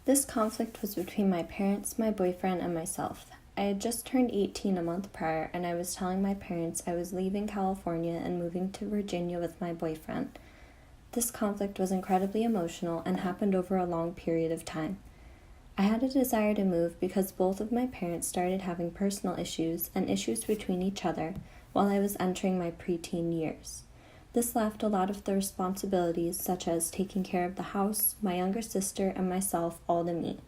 This conflict was between my parents, my boyfriend, and myself. I had just turned 18 a month prior, and I was telling my parents I was leaving California and moving to Virginia with my boyfriend. This conflict was incredibly emotional and happened over a long period of time. I had a desire to move because both of my parents started having personal issues and issues between each other while I was entering my preteen years. This left a lot of the responsibilities, such as taking care of the house, my younger sister, and myself, all to me.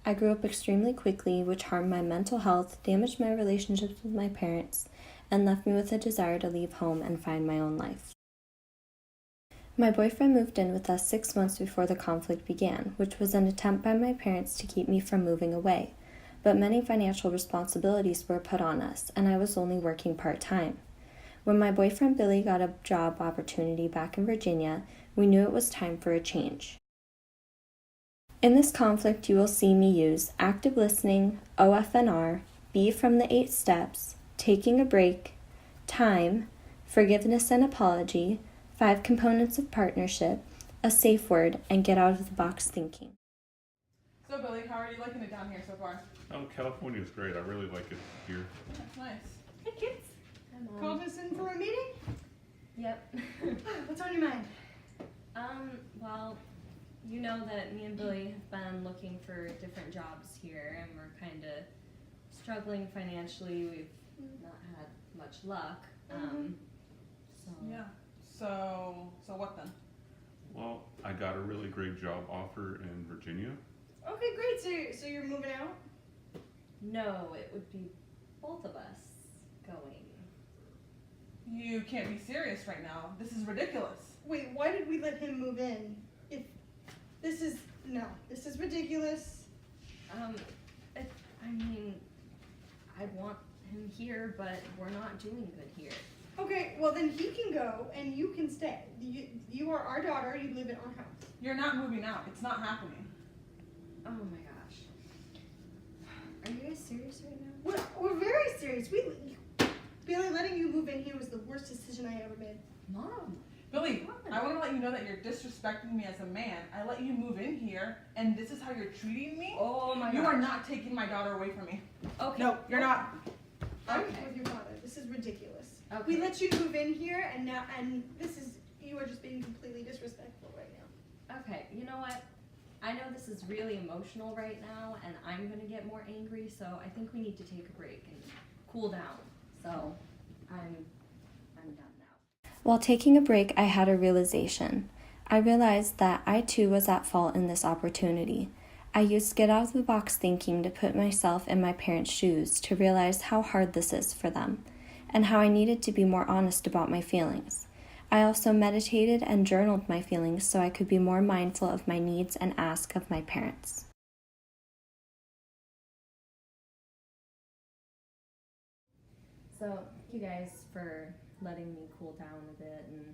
I grew up extremely quickly, which harmed my mental health, damaged my relationships with my parents, and left me with a desire to leave home and find my own life. My boyfriend moved in with us 6 months before the conflict began, which was an attempt by my parents to keep me from moving away. But many financial responsibilities were put on us, and I was only working part-time. When my boyfriend Billy got a job opportunity back in Virginia, we knew it was time for a change. In this conflict, you will see me use active listening, OFNR, B from the 8 steps, taking a break, time, forgiveness and apology, 5 components of partnership, a safe word, and get out of the box thinking. So Billy, how are you liking it down here so far? Oh, California is great. I really like it here. That's nice. Hey kids, called us in for a meeting? Yep. What's on your mind? Well, you know that me and Billy have been looking for different jobs here, and we're kind of struggling financially. We've not had much luck. Yeah. So what then? Well, I got a really great job offer in Virginia. Okay, great. So you're moving out? No, it would be both of us going. You can't be serious right now. This is ridiculous. Wait, why did we let him move in? If this is ridiculous. I want him here, but we're not doing good here. Okay, well then he can go and you can stay. You are our daughter. You live in our house. You're not moving out. It's not happening. Oh my gosh. Are you guys serious right now? We're very serious. Billy, letting you move in here was the worst decision I ever made. Mom. Billy, I want to let you know that you're disrespecting me as a man. I let you move in here, and this is how you're treating me? Oh my gosh. You are not taking my daughter away from me. Okay. No, you're not. I'm with your father. This is ridiculous. Okay. We let you move in here, and you are just being completely disrespectful right now. Okay, you know what? I know this is really emotional right now, and I'm gonna get more angry, so I think we need to take a break and cool down. So, I'm done now. While taking a break, I had a realization. I realized that I too was at fault in this opportunity. I used get out of the box thinking to put myself in my parents' shoes to realize how hard this is for them, and how I needed to be more honest about my feelings. I also meditated and journaled my feelings so I could be more mindful of my needs and ask of my parents. So, thank you guys for letting me cool down a bit, and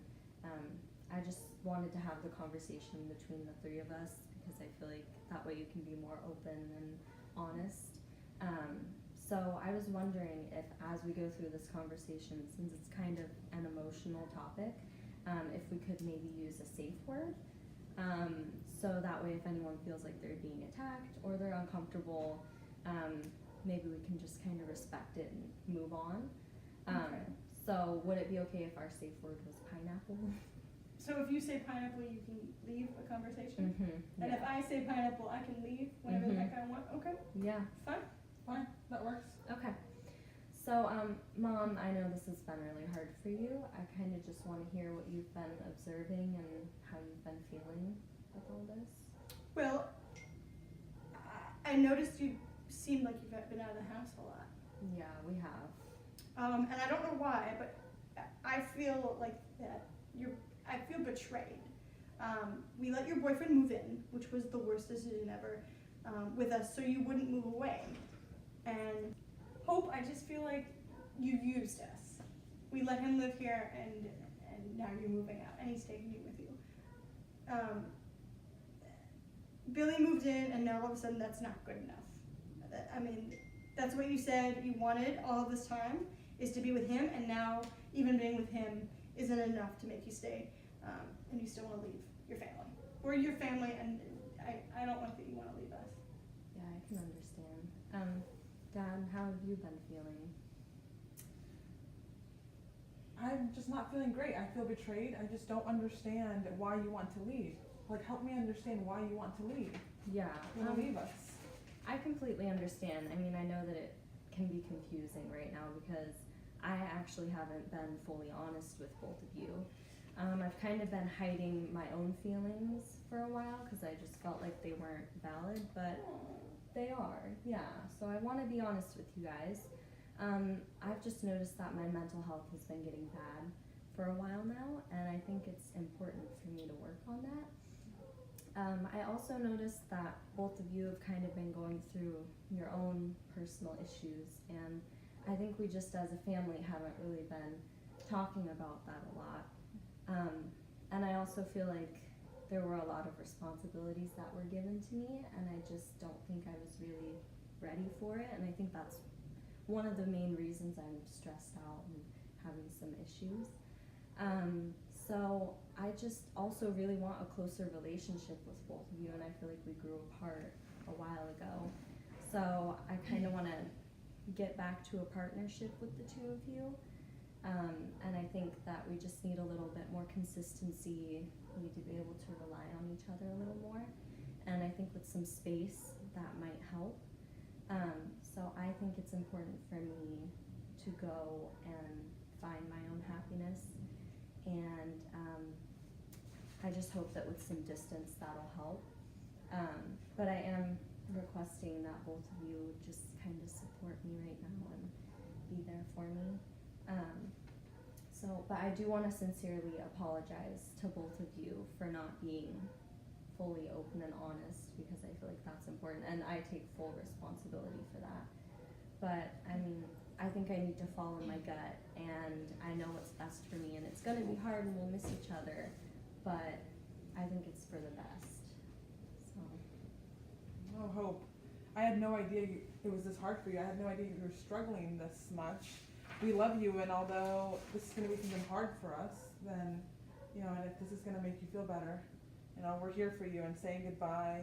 I just wanted to have the conversation between the three of us because I feel like that way you can be more open and honest. So I was wondering if, as we go through this conversation, since it's kind of an emotional topic, if we could maybe use a safe word. So that way if anyone feels like they're being attacked or they're uncomfortable, maybe we can just kind of respect it and move on. Okay. So would it be okay if our safe word was pineapple? So if you say pineapple, you can leave a conversation? Mm-hmm. And if I say pineapple, I can leave whenever the heck I want? Okay, Yeah. fine. Fine, that works. Okay. So, Mom, I know this has been really hard for you. I kind of just want to hear what you've been observing and how you've been feeling with all this. Well, I noticed you seem like you've been out of the house a lot. Yeah, we have. And I don't know why, but I feel like that I feel betrayed. We let your boyfriend move in, which was the worst decision ever, with us, so you wouldn't move away. And Hope, I just feel like you used us. We let him live here, and now you're moving out, and he's taking you with you. Billy moved in, and now all of a sudden that's not good enough. I mean, that's what you said you wanted all of this time, is to be with him, and now even being with him isn't enough to make you stay, and you still want to leave your family. We're your family, and I don't like that you want to leave us. Yeah, I can understand. Dad, how have you been feeling? I'm just not feeling great. I feel betrayed. I just don't understand why you want to leave. Like, help me understand why you want to leave. Yeah, You want to leave us. I completely understand. I mean, I know that it can be confusing right now because I actually haven't been fully honest with both of you. I've kind of been hiding my own feelings for a while because I just felt like they weren't valid, but they are, yeah. So I want to be honest with you guys. I've just noticed that my mental health has been getting bad for a while now, and I think it's important for me to work on that. I also noticed that both of you have kind of been going through your own personal issues, and I think we just as a family haven't really been talking about that a lot. And I also feel like there were a lot of responsibilities that were given to me, and I just don't think I was really ready for it, and I think that's one of the main reasons I'm stressed out and having some issues. So I just also really want a closer relationship with both of you, and I feel like we grew apart a while ago. So I kind of want to get back to a partnership with the two of you. And I think that we just need a little bit more consistency. We need to be able to rely on each other a little more. And I think with some space, that might help. So I think it's important for me to go and find my own happiness. And I just hope that with some distance that'll help. But I am requesting that both of you just kind of support me right now and be there for me. But I do want to sincerely apologize to both of you for not being fully open and honest, because I feel like that's important, and I take full responsibility for that. But I mean, I think I need to follow my gut, and I know what's best for me, and it's going to be hard and we'll miss each other, but I think it's for the best. So. Oh, Hope. I had no idea it was this hard for you. I had no idea you were struggling this much. We love you, and although this is going to be something hard for us, then, and if this is going to make you feel better, we're here for you, and saying goodbye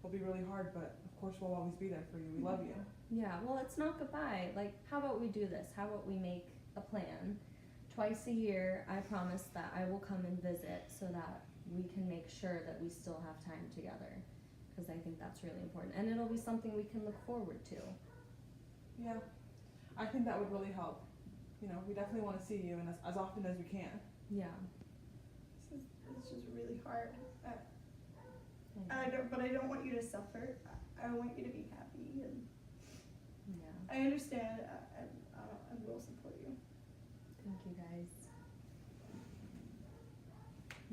will be really hard, but of course we'll always be there for you. We love you. Yeah, well, it's not goodbye. Like, how about we do this? How about we make a plan? Twice a year, I promise that I will come and visit so that we can make sure that we still have time together, because I think that's really important. And it'll be something we can look forward to. Yeah, I think that would really help. We definitely want to see you, and as often as we can. Yeah. It's just really hard. But I don't want you to suffer. I want you to be happy, and yeah. I understand. I will support you. Thank you, guys.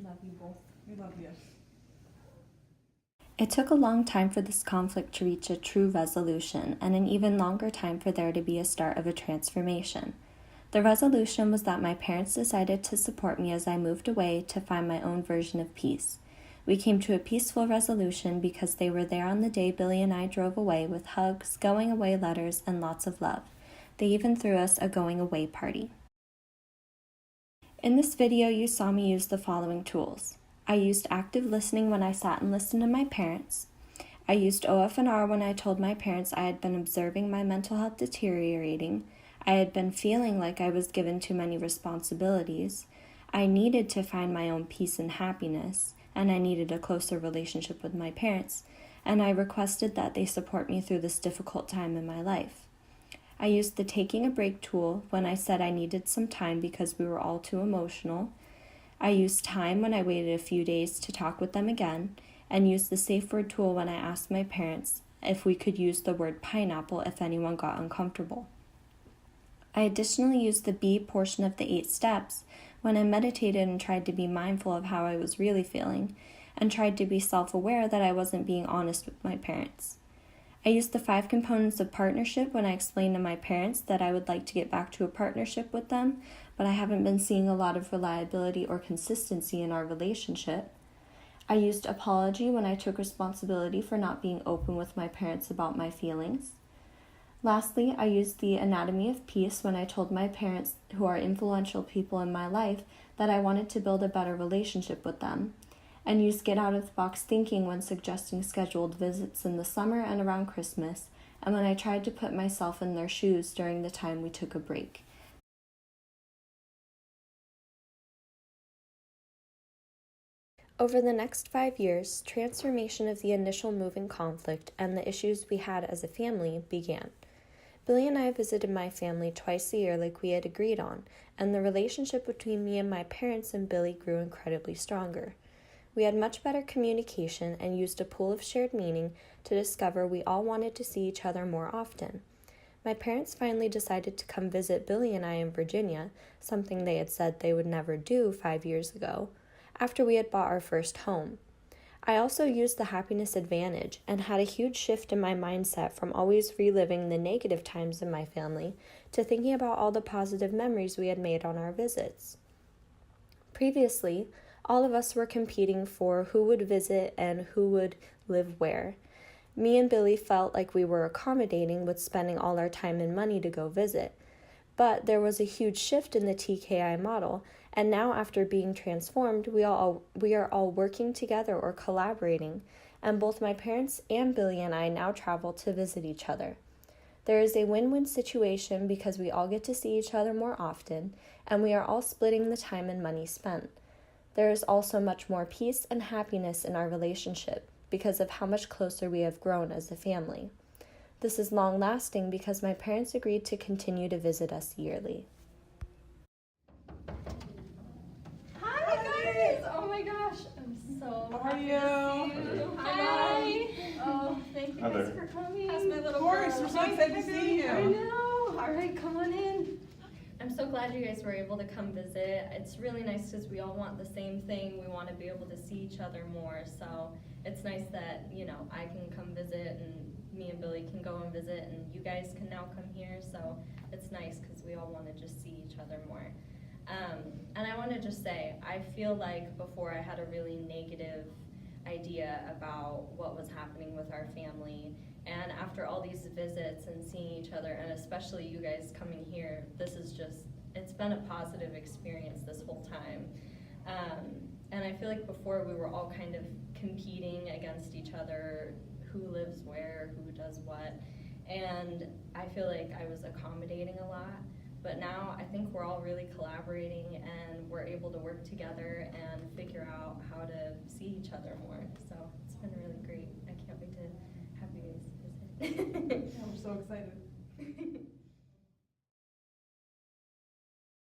Love you both. We love you. It took a long time for this conflict to reach a true resolution, and an even longer time for there to be a start of a transformation. The resolution was that my parents decided to support me as I moved away to find my own version of peace. We came to a peaceful resolution because they were there on the day Billy and I drove away, with hugs, going away letters, and lots of love. They even threw us a going away party. In this video, you saw me use the following tools. I used active listening when I sat and listened to my parents. I used OF&R when I told my parents I had been observing my mental health deteriorating. I had been feeling like I was given too many responsibilities. I needed to find my own peace and happiness, and I needed a closer relationship with my parents, and I requested that they support me through this difficult time in my life. I used the taking a break tool when I said I needed some time because we were all too emotional. I used time when I waited a few days to talk with them again, and used the safe word tool when I asked my parents if we could use the word pineapple if anyone got uncomfortable. I additionally used the B portion of the 8 steps when I meditated and tried to be mindful of how I was really feeling, and tried to be self-aware that I wasn't being honest with my parents. I used the 5 components of partnership when I explained to my parents that I would like to get back to a partnership with them, but I haven't been seeing a lot of reliability or consistency in our relationship. I used apology when I took responsibility for not being open with my parents about my feelings. Lastly, I used the anatomy of peace when I told my parents, who are influential people in my life, that I wanted to build a better relationship with them. and use get out of the box thinking when suggesting scheduled visits in the summer and around Christmas, and when I tried to put myself in their shoes during the time we took a break. Over the next 5 years, transformation of the initial moving conflict and the issues we had as a family began. Billy and I visited my family twice a year like we had agreed on, and the relationship between me and my parents and Billy grew incredibly stronger. We had much better communication and used a pool of shared meaning to discover we all wanted to see each other more often. My parents finally decided to come visit Billy and I in Virginia, something they had said they would never do 5 years ago, after we had bought our first home. I also used the happiness advantage and had a huge shift in my mindset from always reliving the negative times in my family to thinking about all the positive memories we had made on our visits. Previously, all of us were competing for who would visit and who would live where. Me and Billy felt like we were accommodating with spending all our time and money to go visit. But there was a huge shift in the TKI model, and now after being transformed, we are all working together or collaborating, and both my parents and Billy and I now travel to visit each other. There is a win-win situation because we all get to see each other more often, and we are all splitting the time and money spent. There is also much more peace and happiness in our relationship because of how much closer we have grown as a family. This is long-lasting because my parents agreed to continue to visit us yearly. Hi guys! Oh my gosh, I'm so How are happy you? to see you. Hi. Oh, thank you Hi guys there. for coming. How's my Of little course, girl? we're so excited to see I you. know. All right, come on in. I'm so glad you guys were able to come visit. It's really nice because we all want the same thing. We want to be able to see each other more. So it's nice that, I can come visit and me and Billy can go and visit and you guys can now come here. So it's nice because we all want to just see each other more. And I want to just say, I feel like before I had a really negative idea about what was happening with our family. And after all these visits and seeing each other, and especially you guys coming here, it's been a positive experience this whole time. And I feel like before we were all kind of competing against each other, who lives where, who does what. And I feel like I was accommodating a lot. But now I think we're all really collaborating and we're able to work together and figure out how to see each other more. So it's been really great. I can't wait to have you guys visit. Yeah, we're so excited.